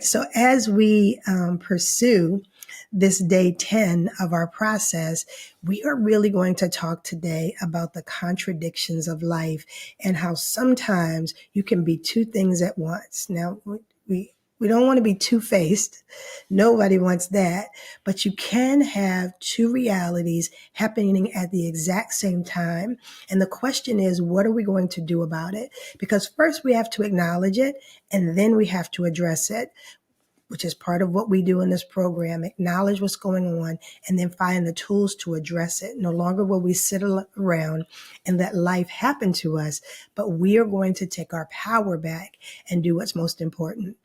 So as we pursue this day 10 of our process, we are really going to talk today about the contradictions of life and how sometimes you can be two things at once. Now, we don't want to be two-faced. Nobody wants that. But you can have two realities happening at the exact same time. And the question is, what are we going to do about it? Because first we have to acknowledge it, and then we have to address it, which is part of what we do in this program. Acknowledge what's going on and then find the tools to address it. No longer will we sit around and let life happen to us, but we are going to take our power back and do what's most important.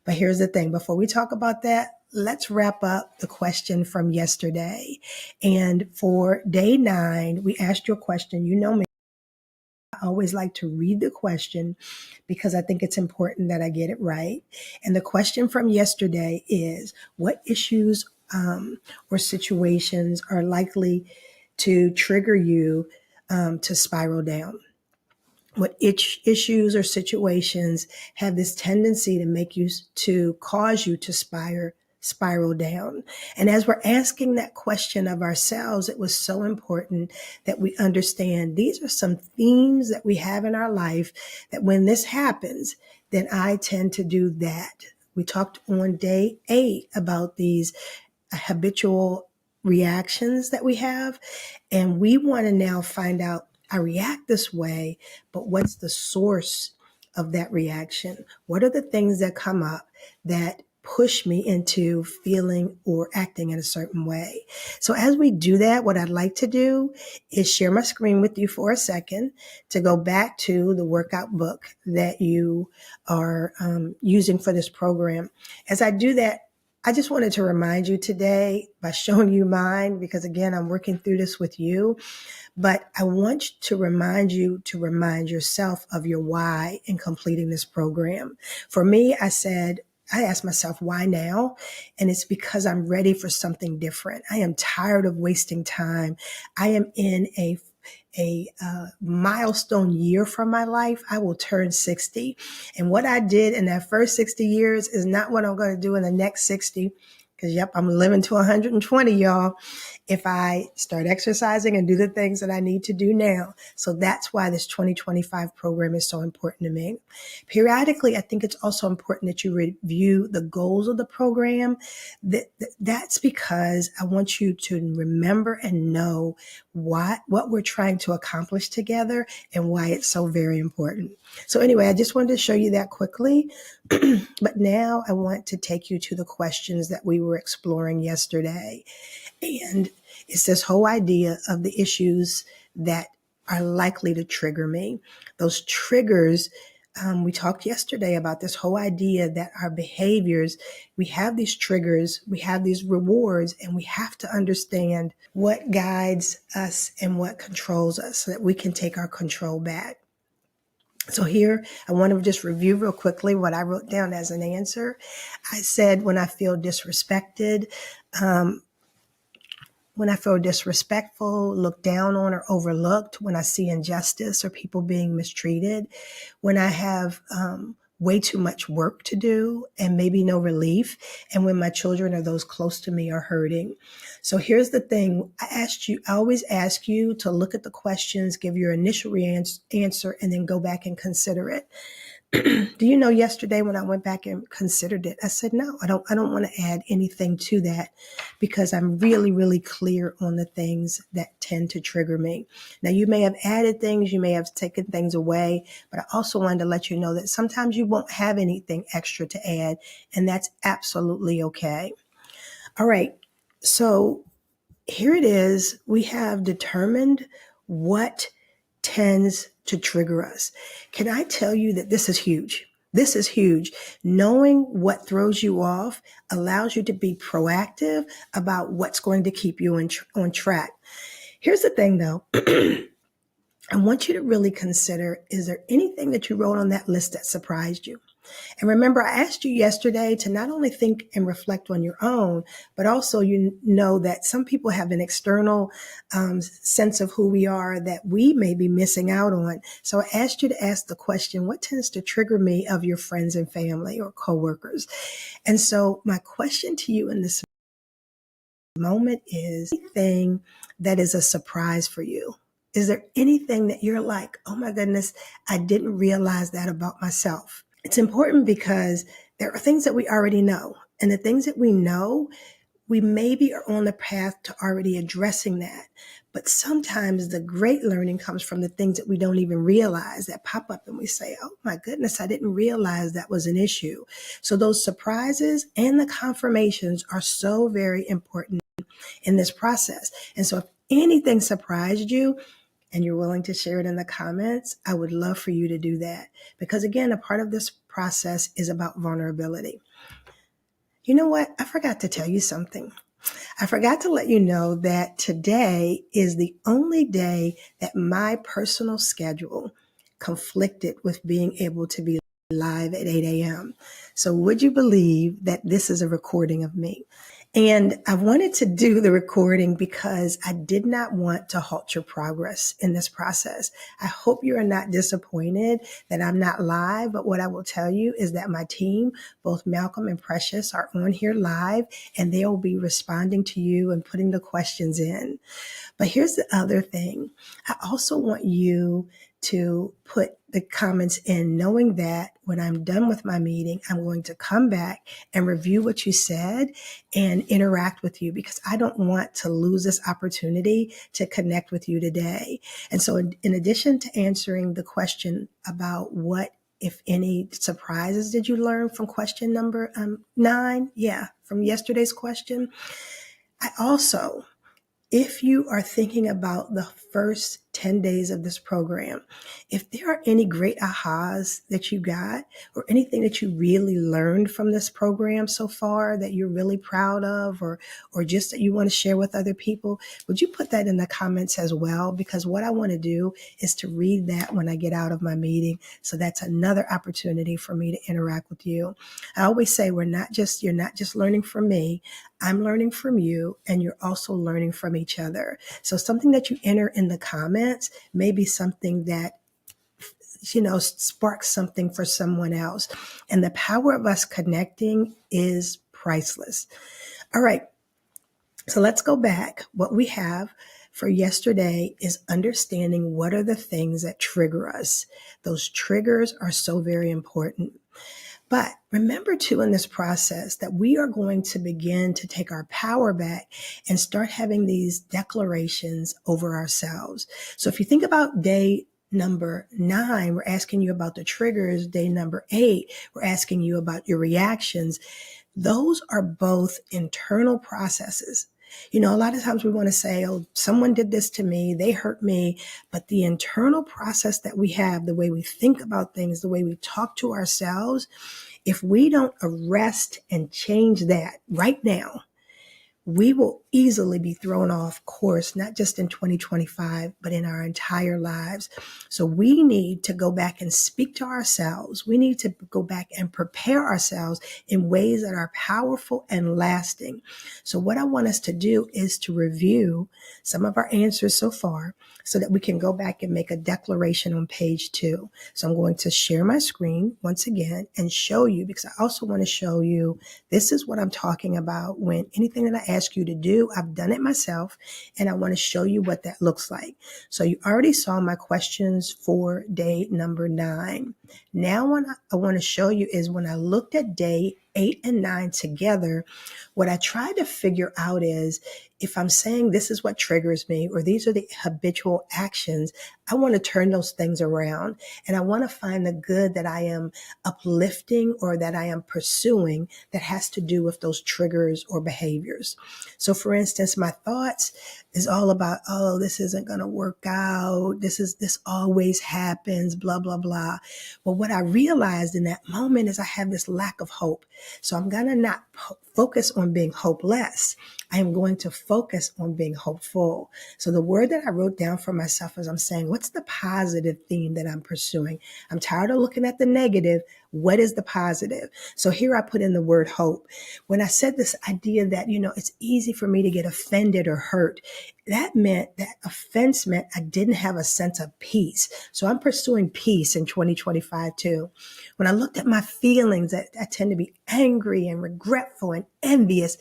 But here's the thing, before we talk about that, let's wrap up the question from yesterday. And for day 9, we asked you a question. You know me, I always like to read the question because I think it's important that I get it right. And the question from yesterday is, what issues or situations are likely to trigger you to spiral down? What issues or situations have this tendency to make you, to cause you to spiral down? And as we're asking that question of ourselves, it was so important that we understand these are some themes that we have in our life, that when this happens, then I tend to do that. We talked on day 8 about these habitual reactions that we have, and we want to now find out, I react this way, but what's the source of that reaction? What are the things that come up that push me into feeling or acting in a certain way? So as we do that, what I'd like to do is share my screen with you for a second to go back to the workout book that you are using for this program. As I do that, I just wanted to remind you today by showing you mine, because again, I'm working through this with you, but I want to remind you to remind yourself of your why in completing this program. For me, I asked myself, why now? And it's because I'm ready for something different. I am tired of wasting time. I am in a milestone year for my life. I will turn 60. And what I did in that first 60 years is not what I'm going to do in the next 60. Because, yep, I'm living to 120, y'all, if I start exercising and do the things that I need to do now. So that's why this 2025 program is so important to me. Periodically, I think it's also important that you review the goals of the program. That's because I want you to remember and know what we're trying to accomplish together and why it's so very important. So anyway, I just wanted to show you that quickly. But now I want to take you to the questions that we were exploring yesterday. And it's this whole idea of the issues that are likely to trigger me. Those triggers, we talked yesterday about this whole idea that our behaviors, we have these triggers, we have these rewards, and we have to understand what guides us and what controls us so that we can take our control back. So here, I want to just review real quickly what I wrote down as an answer. I said, when I feel disrespected, when I feel disrespectful, looked down on, or overlooked, when I see injustice or people being mistreated, when I have way too much work to do and maybe no relief, and when my children or those close to me are hurting. So here's the thing. I always ask you to look at the questions, give your initial answer, and then go back and consider it. Do you know, yesterday when I went back and considered it, I said, no, I don't want to add anything to that, because I'm really, really clear on the things that tend to trigger me. Now, you may have added things, you may have taken things away, but I also wanted to let you know that sometimes you won't have anything extra to add, and that's absolutely okay. All right. So here it is. We have determined what tends to trigger us. Can I tell you that this is huge? This is huge. Knowing what throws you off allows you to be proactive about what's going to keep you on track. Here's the thing, though. I want you to really consider, is there anything that you wrote on that list that surprised you? And remember, I asked you yesterday to not only think and reflect on your own, but also you know that some people have an external sense of who we are that we may be missing out on. So I asked you to ask the question, what tends to trigger me of your friends and family or coworkers? And so my question to you in this moment is anything that is a surprise for you? Is there anything that you're like, oh my goodness, I didn't realize that about myself? It's important because there are things that we already know. And the things that we know, we maybe are on the path to already addressing that. But sometimes the great learning comes from the things that we don't even realize that pop up and we say, oh my goodness, I didn't realize that was an issue. So those surprises and the confirmations are so very important in this process. And so if anything surprised you, and you're willing to share it in the comments, I would love for you to do that. Because again, a part of this process is about vulnerability. You know what? I forgot to tell you something. I forgot to let you know that today is the only day that my personal schedule conflicted with being able to be live at 8 a.m. So would you believe that this is a recording of me? And I wanted to do the recording because I did not want to halt your progress in this process. I hope you are not disappointed that I'm not live, but what I will tell you is that my team, both Malcolm and Precious, are on here live and they'll be responding to you and putting the questions in. But here's the other thing. I also want you to put the comments in knowing that when I'm done with my meeting, I'm going to come back and review what you said and interact with you because I don't want to lose this opportunity to connect with you today. And so in addition to answering the question about what, if any, surprises did you learn from question number 9? Yeah, from yesterday's question. I also, if you are thinking about the first 10 days of this program, if there are any great ahas that you got or anything that you really learned from this program so far that you're really proud of or just that you want to share with other people, would you put that in the comments as well? Because what I want to do is to read that when I get out of my meeting. So that's another opportunity for me to interact with you. I always say you're not just learning from me. I'm learning from you and you're also learning from each other. So something that you enter in the comments may be something that sparks something for someone else. And the power of us connecting is priceless. All right. So let's go back. What we have for yesterday is understanding what are the things that trigger us. Those triggers are so very important. But remember too in this process that we are going to begin to take our power back and start having these declarations over ourselves. So if you think about day number 9, we're asking you about the triggers. Day number 8, we're asking you about your reactions. Those are both internal processes. A lot of times we want to say, oh, someone did this to me, they hurt me. But the internal process that we have, the way we think about things, the way we talk to ourselves, if we don't arrest and change that right now, we will easily be thrown off course, not just in 2025, but in our entire lives. So we need to go back and speak to ourselves. We need to go back and prepare ourselves in ways that are powerful and lasting. So what I want us to do is to review some of our answers so far so that we can go back and make a declaration on page 2. So I'm going to share my screen once again and show you, because I also want to show you this is what I'm talking about when anything that I ask you to do, I've done it myself, and I want to show you what that looks like. So you already saw my questions for day number 9. Now what I want to show you is when I looked at day 8 and 9 together, what I tried to figure out is if I'm saying this is what triggers me or these are the habitual actions, I want to turn those things around and I want to find the good that I am uplifting or that I am pursuing that has to do with those triggers or behaviors. So for instance, my thoughts is all about, oh, this isn't going to work out. This always happens, blah, blah, blah. Well, what I realized in that moment is I have this lack of hope. So I'm going to not focus on being hopeless. I am going to focus on being hopeful. So the word that I wrote down for myself is I'm saying, what's the positive theme that I'm pursuing? I'm tired of looking at the negative. What is the positive? So here I put in the word hope. When I said this idea that, it's easy for me to get offended or hurt, that meant that offense meant I didn't have a sense of peace. So I'm pursuing peace in 2025 too. When I looked at my feelings, I tend to be angry and regretful and envious.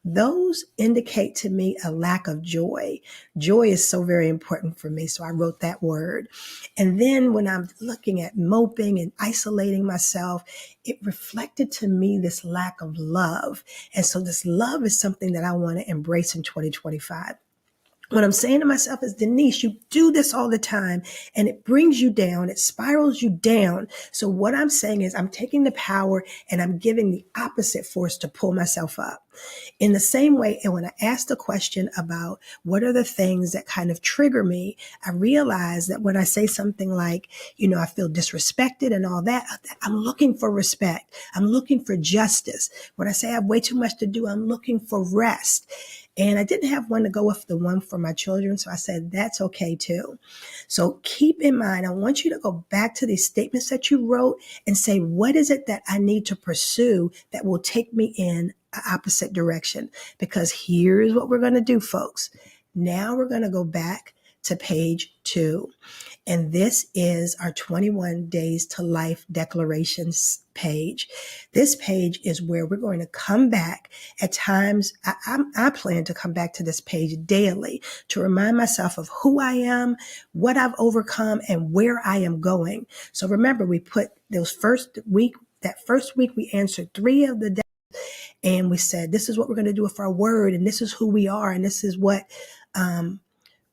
Those indicate to me a lack of joy. Joy is so very important for me. So I wrote that word. And then when I'm looking at moping and isolating myself, it reflected to me this lack of love. And so this love is something that I want to embrace in 2025. What I'm saying to myself is, Denise, you do this all the time and it brings you down. It spirals you down. So what I'm saying is I'm taking the power and I'm giving the opposite force to pull myself up. In the same way, and when I asked the question about what are the things that kind of trigger me, I realize that when I say something like, I feel disrespected and all that, I'm looking for respect. I'm looking for justice. When I say I have way too much to do, I'm looking for rest. And I didn't have one to go with the one for my children. So I said, that's okay too. So keep in mind, I want you to go back to these statements that you wrote and say, what is it that I need to pursue that will take me in an opposite direction? Because here's what we're going to do, folks. Now we're going to go back to page 2. And this is our 21 Days to Life declarations page. This page is where we're going to come back at times. I plan to come back to this page daily to remind myself of who I am, what I've overcome, and where I am going. So remember, we put that first week we answered 3 of the days, and we said, this is what we're going to do with our word, and this is who we are, and this is what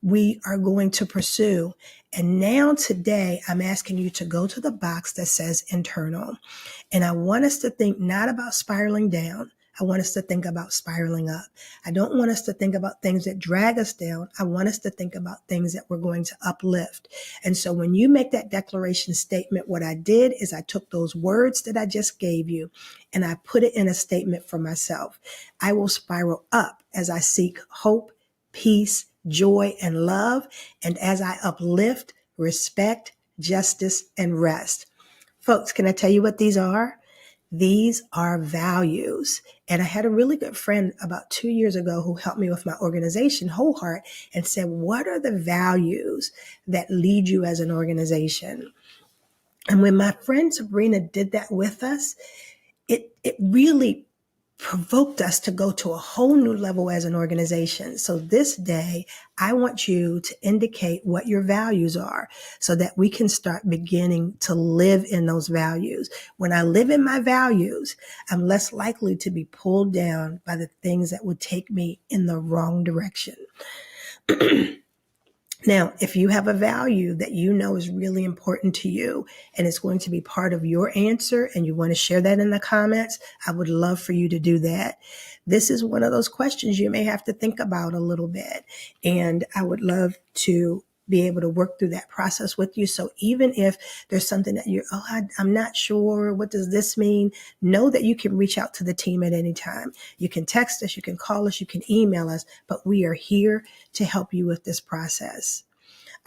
we are going to pursue. And now today, I'm asking you to go to the box that says internal. And I want us to think not about spiraling down. I want us to think about spiraling up. I don't want us to think about things that drag us down. I want us to think about things that we're going to uplift. And so when you make that declaration statement, what I did is I took those words that I just gave you and I put it in a statement for myself. I will spiral up as I seek hope, peace, joy, and love, and as I uplift, respect, justice, and rest. Folks, can I tell you what these are? These are values. And I had a really good friend about 2 years ago who helped me with my organization, Whole Heart, and said, what are the values that lead you as an organization? And when my friend Sabrina did that with us, it really provoked us to go to a whole new level as an organization. So this day, I want you to indicate what your values are so that we can start beginning to live in those values. When I live in my values, I'm less likely to be pulled down by the things that would take me in the wrong direction. Now, if you have a value that you know is really important to you and it's going to be part of your answer and you want to share that in the comments, I would love for you to do that. This is one of those questions you may have to think about a little bit. And I would love to be able to work through that process with you. So even if there's something that I'm not sure, what does this mean? Know that you can reach out to the team at any time. You can text us, you can call us, you can email us, but we are here to help you with this process.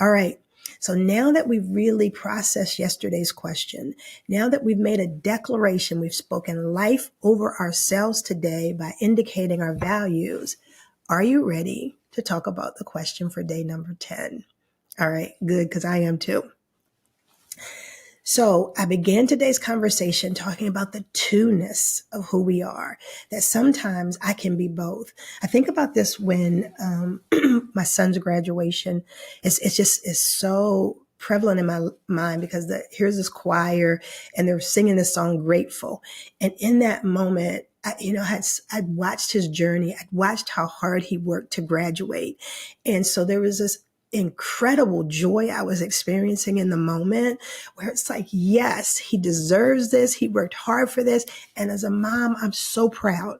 All right. So now that we've really processed yesterday's question, now that we've made a declaration, we've spoken life over ourselves today by indicating our values, are you ready to talk about the question for day number 10? All right, good, because I am too. So I began today's conversation talking about the two-ness of who we are, that sometimes I can be both. I think about this when my son's graduation, it's so prevalent in my mind because here's this choir and they're singing this song Grateful. And in that moment, I'd watched his journey. I'd watched how hard he worked to graduate. And so there was this incredible joy I was experiencing in the moment where it's like, yes, he deserves this. He worked hard for this. And as a mom, I'm so proud.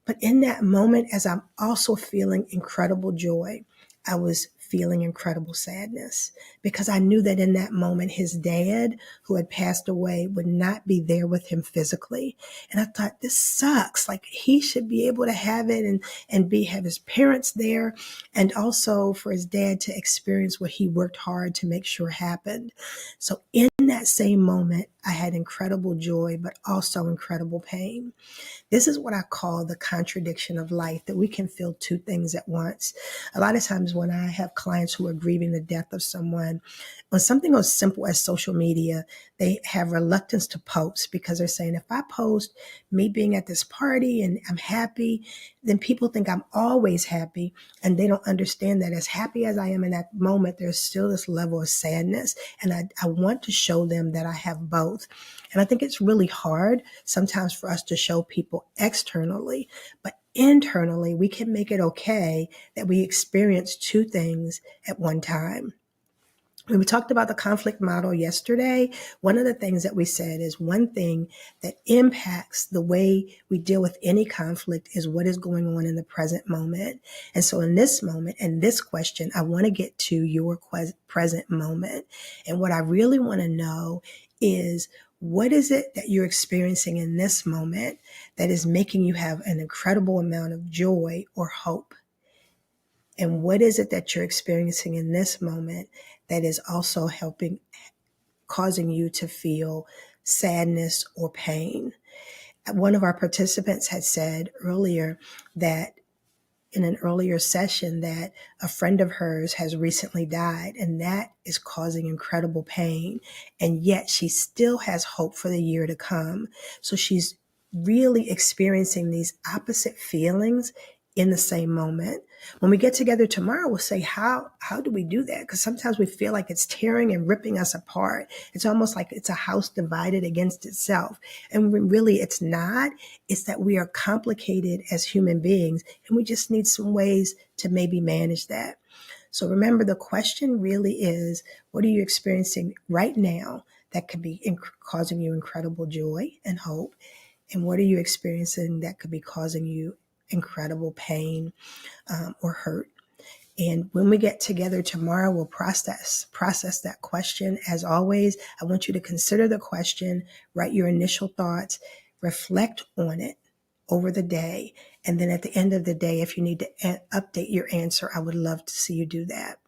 But in that moment, as I'm also feeling incredible joy, I was feeling incredible sadness because I knew that in that moment, his dad, who had passed away, would not be there with him physically. And I thought, this sucks. Like, he should be able to have it and have his parents there, and also for his dad to experience what he worked hard to make sure happened. So in that same moment, I had incredible joy, but also incredible pain. This is what I call the contradiction of life, that we can feel two things at once. A lot of times when I have clients who are grieving the death of someone, on something as simple as social media, they have reluctance to post because they're saying, if I post me being at this party and I'm happy, then people think I'm always happy. And they don't understand that as happy as I am in that moment, there's still this level of sadness. And I want to show them that I have both. And I think it's really hard sometimes for us to show people externally, but internally, we can make it okay that we experience two things at one time. When we talked about the conflict model yesterday, one of the things that we said is one thing that impacts the way we deal with any conflict is what is going on in the present moment. And so in this moment and this question, I want to get to your present moment. And what I really want to know is, what is it that you're experiencing in this moment that is making you have an incredible amount of joy or hope? And what is it that you're experiencing in this moment that is also causing you to feel sadness or pain? One of our participants had said earlier that in an earlier session that a friend of hers has recently died, and that is causing incredible pain. And yet she still has hope for the year to come. So she's really experiencing these opposite feelings in the same moment. When we get together tomorrow, we'll say, how do we do that? Because sometimes we feel like it's tearing and ripping us apart. It's almost like it's a house divided against itself. And really it's not. It's that we are complicated as human beings, and we just need some ways to maybe manage that. So remember, the question really is, what are you experiencing right now that could be causing you incredible joy and hope? And what are you experiencing that could be causing you incredible pain or hurt? And when we get together tomorrow, we'll process that question. As always, I want you to consider the question, write your initial thoughts, reflect on it over the day. And then at the end of the day, if you need to update your answer, I would love to see you do that.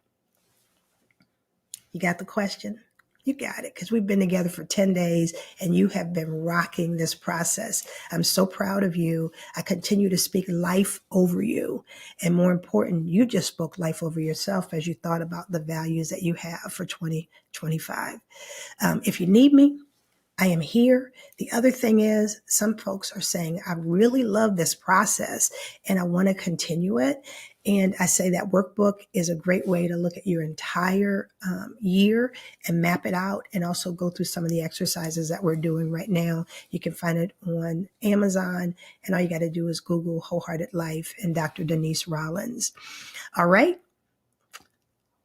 You got the question? You got it, because we've been together for 10 days and you have been rocking this process. I'm so proud of you. I continue to speak life over you. And more important, you just spoke life over yourself as you thought about the values that you have for 2025. If you need me, I am here. The other thing is, some folks are saying, I really love this process and I want to continue it. And I say that workbook is a great way to look at your entire year and map it out, and also go through some of the exercises that we're doing right now. You can find it on Amazon, and all you got to do is Google Wholehearted Life and Dr. Denise Rollins. All right.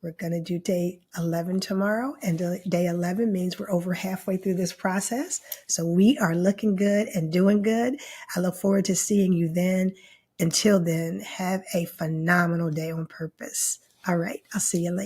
We're going to do day 11 tomorrow, and day 11 means we're over halfway through this process. So we are looking good and doing good. I look forward to seeing you then. Until then, have a phenomenal day on purpose. All right, I'll see you later.